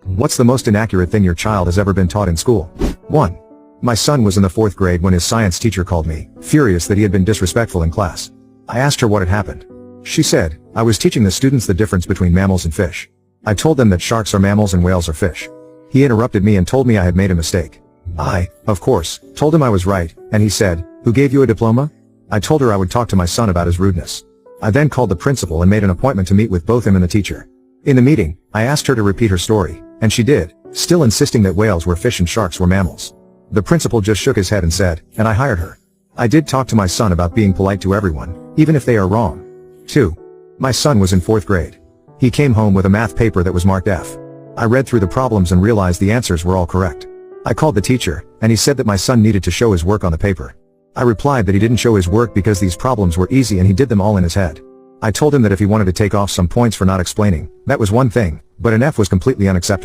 What's the most inaccurate thing your child has ever been taught in school? 1. My son was in the 4th grade when his science teacher called me, furious that he had been disrespectful in class. I asked her what had happened. She said, I was teaching the students the difference between mammals and fish. I told them that sharks are mammals and whales are fish. He interrupted me and told me I had made a mistake. I, of course, told him I was right, and he said, who gave you a diploma? I told her I would talk to my son about his rudeness. I then called the principal and made an appointment to meet with both him and the teacher. In the meeting, I asked her to repeat her story, and she did, still insisting that whales were fish and sharks were mammals. The principal just shook his head and said, and I hired her. I did talk to my son about being polite to everyone, even if they are wrong. 2. My son was in 4th grade. He came home with a math paper that was marked F. I read through the problems and realized the answers were all correct. I called the teacher, and he said that my son needed to show his work on the paper. I replied that he didn't show his work because these problems were easy and he did them all in his head. I told him that if he wanted to take off some points for not explaining, that was one thing, but an F was completely unacceptable.